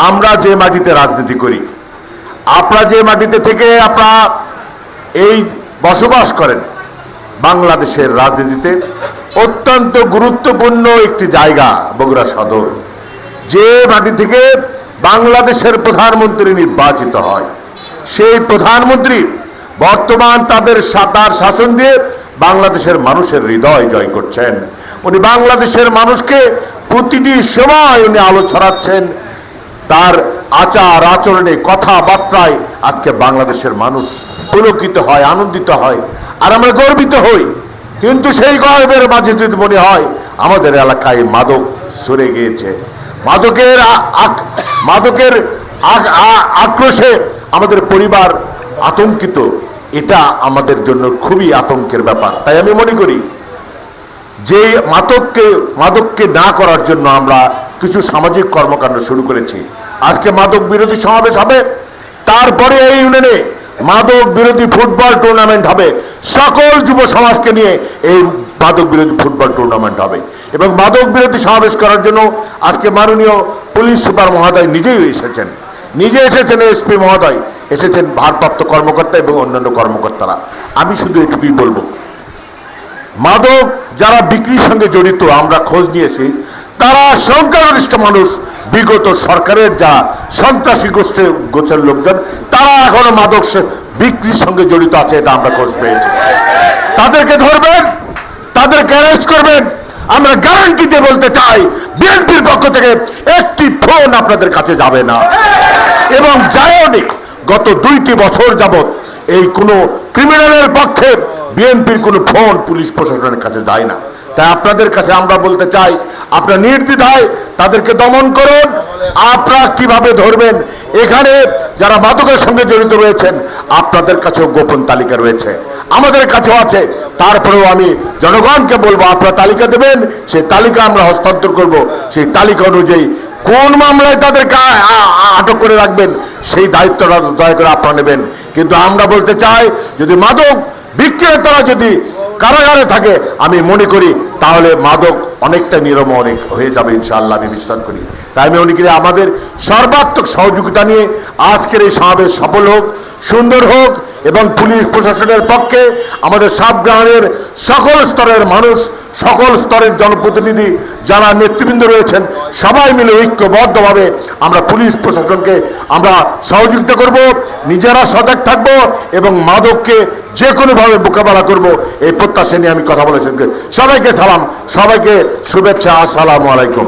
আমরা যে মাটিতে রাজনীতি করি, আপনারা যে মাটিতে থেকে আপনারা এই বসবাস করেন, বাংলাদেশের রাজনীতিতে অত্যন্ত গুরুত্বপূর্ণ একটি জায়গা বগুড়া সদর। যে মাটি থেকে বাংলাদেশের প্রধানমন্ত্রী নির্বাচিত হয়, সেই প্রধানমন্ত্রী বর্তমান তার শাসন দিয়ে বাংলাদেশের মানুষের হৃদয় জয় করছেন। উনি বাংলাদেশের মানুষকে প্রতিটি সময় উনি আলো ছড়াচ্ছেন। তার আচার আচরণে কথাবার্তায় আজকে বাংলাদেশের মানুষ পুলকিত হয়, আনন্দিত হয়, আর আমরা গর্বিত হই। কিন্তু সেই গর্বের মাঝে যদি মনে হয় আমাদের এলাকায় মাদক সরে গিয়েছে, মাদকের আক্রোশে আমাদের পরিবার আতঙ্কিত, এটা আমাদের জন্য খুবই আতঙ্কের ব্যাপার। তাই আমি মনে করি যে মাদককে না করার জন্য আমরা কিছু সামাজিক কর্মকাণ্ড শুরু করেছি। আজকে মাদক বিরোধী সমাবেশ হবে, তারপরে এই ইউনিয়নে মাদক বিরোধী ফুটবল টুর্নামেন্ট হবে। সকল যুব সমাজকে নিয়ে এই মাদক বিরোধী ফুটবল টুর্নামেন্ট হবে এবং মাদক বিরোধী সমাবেশ করার জন্য আজকে মাননীয় পুলিশ সুপার মহোদয় নিজে এসেছেন, এসপি মহোদয় এসেছেন, ভারপ্রাপ্ত কর্মকর্তা এবং অন্যান্য কর্মকর্তারা। আমি শুধু এটুকুই বলবো, মাদক যারা বিক্রির সঙ্গে জড়িত আমরা খোঁজ নিয়েছি, তারা সংখ্যাগরিষ্ঠ মানুষ। বিগত সরকারের যা সন্ত্রাসী গোষ্ঠীর লোকজন, তারা এখনো মাদক বিক্রির সঙ্গে জড়িত আছে, এটা আমরা খোঁজ পেয়েছি। তাদেরকে ধরবেন, তাদেরকে অ্যারেস্ট করবেন। আমরা গ্যারান্টিতে বলতে চাই, বিএনপির পক্ষ থেকে একটি ফোন আপনাদের কাছে যাবে না এবং যায়নি। গত 2টি বছর যাবৎ এই কোনো ক্রিমিনালের পক্ষে বিএনপির কোনো ফোন পুলিশ প্রশাসনের কাছে যায় না। তাই আপনাদের কাছে আমরা বলতে চাই, আপনারা নির্দ্বিধায় তাদেরকে দমন করুন। আপনারা কিভাবে ধরবেন, এখানে যারা মাদকের সঙ্গে জড়িত রয়েছেন আপনাদের কাছেও গোপন তালিকা রয়েছে, আমাদের কাছেও আছে। তারপরেও আমি জনগণকে বলবো, আপনারা তালিকা দেবেন, সেই তালিকা আমরা হস্তান্তর করব। সেই তালিকা অনুযায়ী কোন মামলায় তাদেরকে আটক করে রাখবেন সেই দায়িত্বটা দয়া করে আপনারা নেবেন। কিন্তু আমরা বলতে চাই, যদি মাদক বিক্রেতারা যদি কারাগারে থাকে, আমি মনে করি তাহলে মাদক অনেকটা নিরাময় হয়ে যাবে ইনশাআল্লাহ, আমি বিশ্বাস করি। তাই আমি মনে করি আমাদের সর্বাত্মক সহযোগিতা নিয়ে আজকের এই সমাবেশ সফল হোক, সুন্দর হোক এবং পুলিশ প্রশাসনের পক্ষে আমাদের সব গ্রামের সকল স্তরের মানুষ, সকল স্তরের জনপ্রতিনিধি যারা নেতৃবৃন্দ রয়েছেন, সবাই মিলে ঐক্যবদ্ধভাবে আমরা পুলিশ প্রশাসনকে আমরা সহযোগিতা করব, নিজেরা সজাগ থাকব এবং মাদককে যে কোনোভাবে মোকাবেলা করব, এই প্রত্যাশা নিয়ে আমি কথা বলেছি। সবাইকে সালাম, সবাইকে শুভেচ্ছা, আসসালামু আলাইকুম।